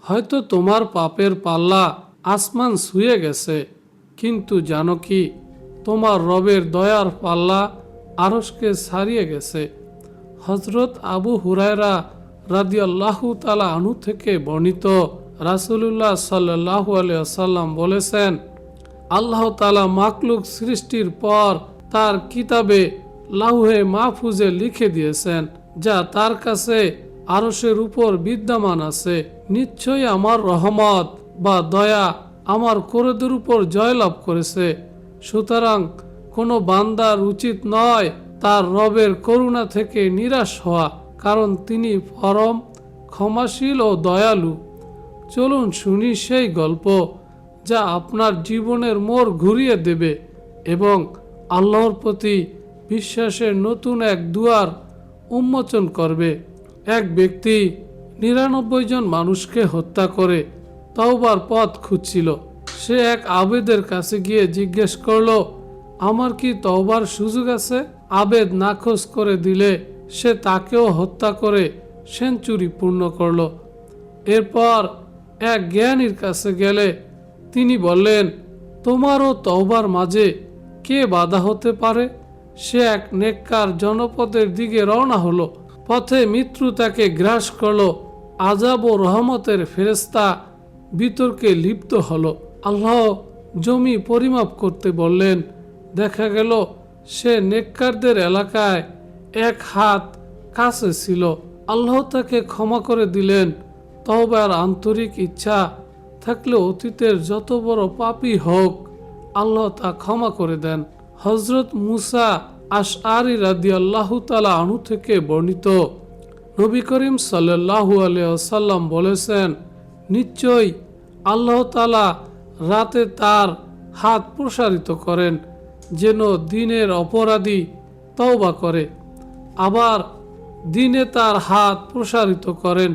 হয়তো তোমার পাপের পাল্লা আসমান ছুঁয়ে গেছে, কিন্তু জানো কি, তোমার রবের দয়ার পাল্লা আরশকে ছাড়িয়ে গেছে। হজরত আবু হুরায়রা রাদিয়াল্লাহু তাআলা আনহু থেকে বর্ণিত, রাসূলুল্লাহ সাল্লাল্লাহু আলাইহি ওয়াসাল্লাম বলেছেন, আল্লাহ তাআলা মাখলুক সৃষ্টির পর তার কিতাবে লাউহে মাহফুজে লিখে দিয়েছেন, যা তার কাছে আরশের উপর বিদ্যমান আছে। নিশ্চয়ই আমার রহমত বা দয়া আমার কোরদের উপর জয়লাভ করেছে। সুতরাং কোনো বান্দার উচিত নয় তার রবের করুণা থেকে নিরাশ হওয়া, কারণ তিনি পরম ক্ষমাশীল ও দয়ালু। চলুন শুনি সেই গল্প যা আপনার জীবনের মোড় ঘুরিয়ে দেবে এবং আল্লাহর প্রতি বিশ্বাসের নতুন এক দুয়ার উন্মোচন করবে। এক ব্যক্তি ৯৯ জন মানুষকে হত্যা করে তওবার পথ খুঁজছিল। সে এক আবেদের কাছে গিয়ে জিজ্ঞেস করল, আমার কি তওবার সুযোগ আছে? আবেদ নাকচ করে দিলে সে তাকেও হত্যা করে সেঞ্চুরি পূর্ণ করল। এরপর এক জ্ঞানীর কাছে গেলে তিনি বললেন, তোমারও তওবার মাঝে কে বাধা হতে পারে? সে এক নেককার জনপদের দিকে রওনা হলো। পথে মৃত্যু তাকে গ্রাস করল। আযাব ও রহমতের ফেরেশতা বিতর্কে লিপ্ত হলো। আল্লাহ জমি পরিমাপ করতে বললেন। দেখা গেল সে নেককারদের এলাকায় এক হাত কাছে ছিল। আল্লাহ তাকে ক্ষমা করে দিলেন। তওবার আন্তরিক ইচ্ছা থাকলে অতীতের যত বড় পাপী হোক আল্লাহ তা ক্ষমা করে দেন। হযরত মুসা আশআরী রাদিয়াল্লাহু তাআলা আনহু থেকে বর্ণিত, নবী করিম সাল্লাল্লাহু আলাইহি ওয়াসাল্লাম বলেছেন, নিশ্চয়ই আল্লাহ তাআলা রাতে তার হাত প্রসারিত করেন যেন দিনের অপরাধী তওবা করে, আবার দিনে তার হাত প্রসারিত করেন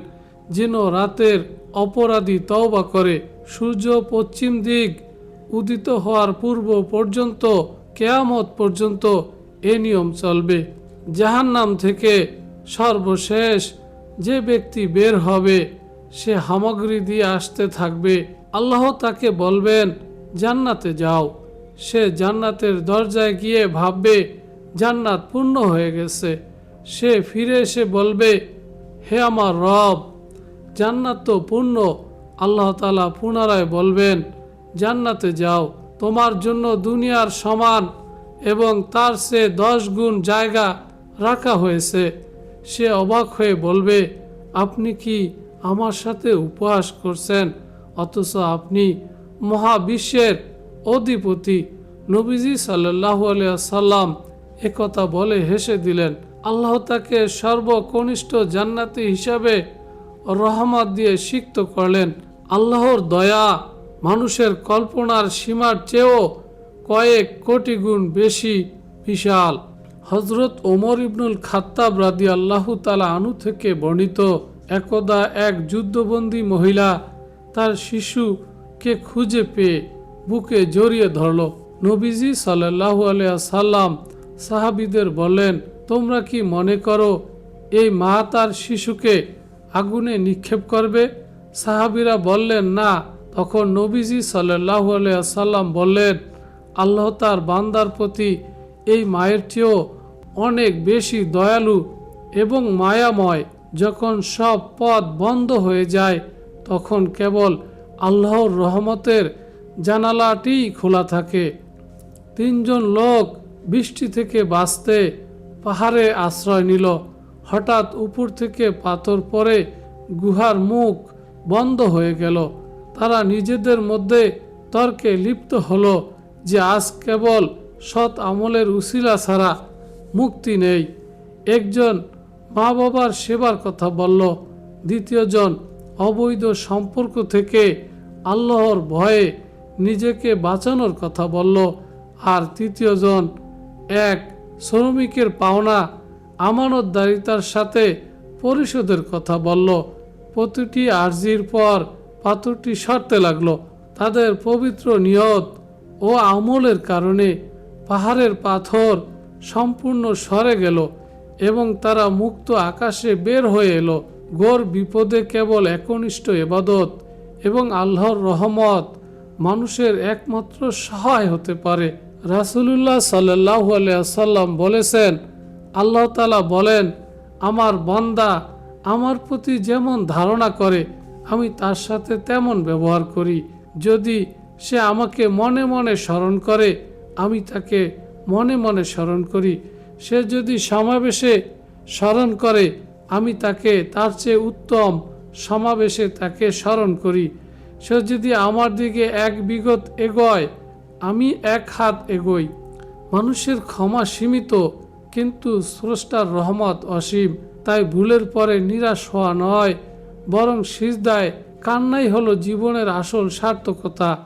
যেন রাতের অপরাধী তওবা করে। সূর্য পশ্চিম দিক উদিত হওয়ার পূর্ব পর্যন্ত কিয়ামত পর্যন্ত এ নিয়ম চলবে। জাহান্নাম থেকে সর্বশেষ যে ব্যক্তি বের হবে সে সামগ্রী দিয়ে আসতে থাকবে। আল্লাহ তাকে বলবেন, জান্নাতে যাও। সে জান্নাতের দরজায় গিয়ে ভাববে জান্নাত পূর্ণ হয়ে গেছে। সে ফিরে এসে বলবে, হে আমার রব, জান্নাত তো পূর্ণ। আল্লাহ তাআলা পুনরায় বলবেন, জান্নাতে যাও, তোমার জন্য দুনিয়ার সমান এবং তার চেয়ে 10 গুণ জায়গা রাখা হয়েছে। সে অবাক হয়ে বলবে, আপনি কি আমার সাথে উপহাস করছেন, অথচ আপনি মহাবিশ্বের অধিপতি। নবীজি সাল্লাল্লাহু আলাইহি ওয়াসাল্লাম একথা বলে হেসে দিলেন। আল্লাহ তাকে সর্বকনিষ্ঠ জান্নাতি হিসাবে রহমত দিয়ে সিক্ত করলেন। আল্লাহর দয়া মানুষের কল্পনার সীমার চেয়েও কয়েক কোটি গুণ বেশি বিশাল। হযরত ওমর ইবনুল খাত্তাব রাদিয়াল্লাহু তাআলা আনহু থেকে বর্ণিত, একদা এক যুদ্ধবন্দী মহিলা তার শিশুকে খুঁজে পেয়ে বুকে জড়িয়ে ধরল। নবীজি সাল্লাল্লাহু আলাইহি ওয়াসাল্লাম সাহাবীদের বললেন, তোমরা কি মনে করো এই মা তার শিশুকে আগুনে নিক্ষেপ করবে? সাহাবীরা বললেন, না। তখন নবীজি সাল্লাল্লাহু আলাইহি ওয়াসাল্লাম বললেন, আল্লাহ তার বান্দার প্রতি এই মায়ের চেয়েও অনেক বেশি দয়ালু এবং মায়াময়। যখন সব পথ বন্ধ হয়ে যায় তখন কেবল আল্লাহর রহমতের জানালাটিই খোলা থাকে। 3 জন লোক বৃষ্টি থেকে বাঁচতে পাহাড়ে আশ্রয় নিল। হঠাৎ উপর থেকে পাথর পড়ে গুহার মুখ বন্ধ হয়ে গেল। তারা নিজেদের মধ্যে তর্কে লিপ্ত হলো যে আজ কেবল সৎ আমলের উসিলা ছাড়া মুক্তি নেই। একজন মা বাবার সেবার কথা বলল, দ্বিতীয়জন অবৈধ সম্পর্ক থেকে আল্লাহর ভয়ে নিজেকে বাঁচানোর কথা বলল, আর তৃতীয়জন এক শ্রমিকের পাওনা আমানতদারিতার সাথে পরিশোধের কথা বলল। প্রতিটি আরজির পর পাথরটি সরতে লাগলো। তাদের পবিত্র নিয়ত ও আমলের কারণে পাহাড়ের পাথর সম্পূর্ণ সরে গেল এবং তারা মুক্ত আকাশে বের হয়ে এলো। ঘোর বিপদে কেবল একনিষ্ঠ ইবাদত এবং আল্লাহর রহমত মানুষের একমাত্র সহায় হতে পারে। রাসূলুল্লাহ সাল্লাল্লাহু আলাইহি ওয়াসাল্লাম বলেছেন, আল্লাহ তাআলা বলেন, আমার বান্দা আমার প্রতি যেমন ধারণা করে আমি তার সাথে তেমন ব্যবহার করি। যদি সে আমাকে মনে মনে স্মরণ করে আমি তাকে মনে মনে স্মরণ করি। সে যদি সমাবেশে স্মরণ করে আমি তাকে তার চেয়ে উত্তম সমাবেশে তাকে স্মরণ করি। সে যদি আমার দিকে এক বিগত এগোয় আমি এক হাত এগোই। মানুষের ক্ষমা সীমিত, কিন্তু স্রষ্টার রহমত অসীম। তাই ভুলের পরে নিরাশ হওয়া নয়, বরং সিজদায় কান্নাই হলো জীবনের আসল সার্থকতা।